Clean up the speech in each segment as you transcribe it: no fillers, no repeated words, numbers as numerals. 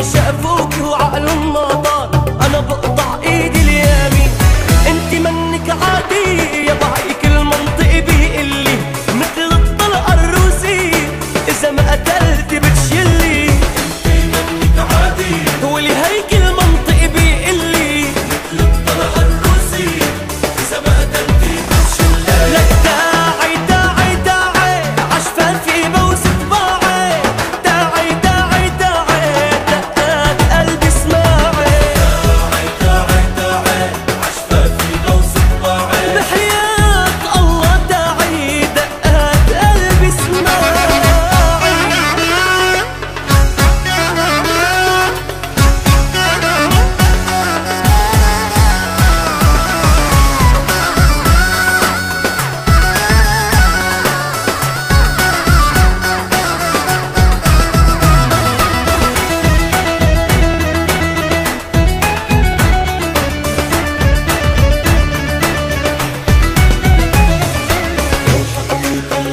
شافوك وعقلهم ناطر، انا بقطع ايدي اليمين. انت منك عادي يا ضحك المنطق بيقلي، مثل الطلقه الروسيه اذا ما قتلت بتشلي. انت منك عادي ولهيك المنطق بيقلي، مثل الطلقه الروسيه اذا ما قتلت بتشلي. لك داعي داعي داعي عشفافي بوس طباعي، داعي داعي داعي دقات قلبي اسماعي. داعي داعي داعي عشفافي بوس طباعي، بحياة الله داعي دقات قلبي اسماعي.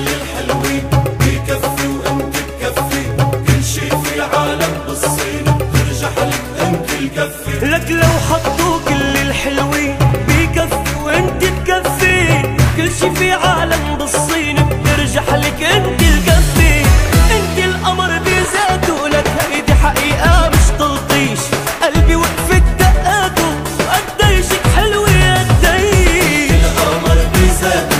الحلوين بكفي وانت بكفي، كل شي في العالم بالصين بترجح لك انت الكفي. لك لو حطوا كل الحلوين بكفي وانت بكفي، كل شي في عالم بالصين بترجح لك انت الكفي. انت القمر بذاته، لك هيدي حقيقة مش تلطيش، قلبي وقفت دقاته وقديشك حلوة قديش. القمر بذاته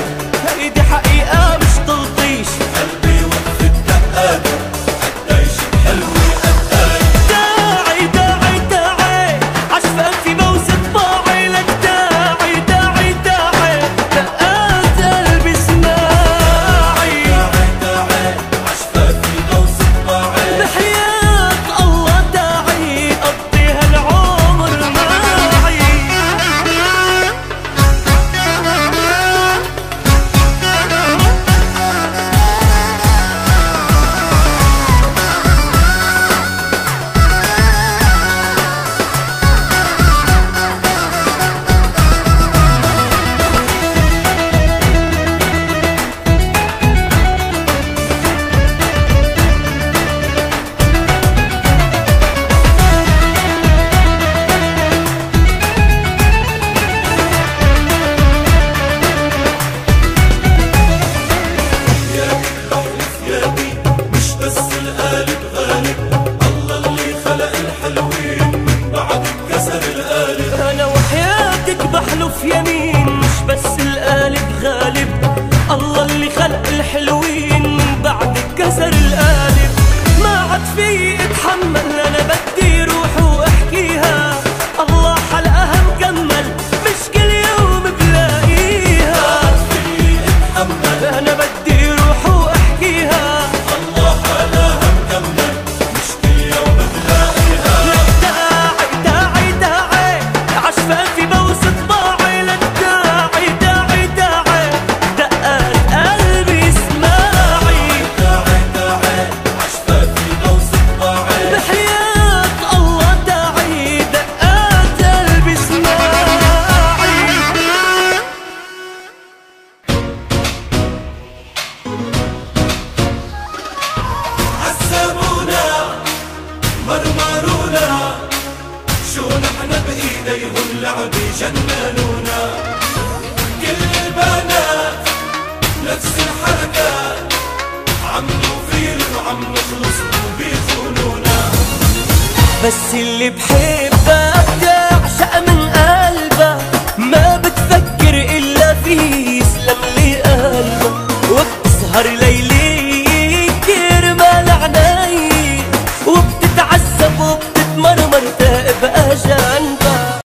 هيدي حقيقة مش تلطيش، قلبي وقفت دقاته قديشك حلوة قديش. داعي داعي داعي عشفافي بوس طباعي، لك داعي داعي داعي دقات قلبي اسماعي. داعي داعي عشفافي بوس طباعي، بحياة الله داعي قضي هالعمر معي. مش بس القالب غالب، الله اللي خلق الحلوين من بعد كسر القالب. أنا وحياتك بحلف يمين، مش بس القالب غالب، الله اللي خلق الحلوين من بعد كسر القالب. ما عاد في اتحمل، أنا بدي روح واحكيها، الله حلقها مكمل مش كل يوم بلاقيها. في اتحمل أنا بدي روح واحكيها، الله حلاها مكمل مش كل يوم بلاقيها. لك داعي داعي داعي عشفافي بوس طباعي، لك داعي داعي داعي دقات قلبي اسماعي. داعي داعي عشفافي بوس طباعي، بحياة الله داعي دقات قلبي اسماعي. عذبونا مرمرونا، شو نحن بإيديهم لعب جننونا. كل البنات نفس الحركات، عم نفيل وعم نخلص وبيخونونا. بس اللي بحبك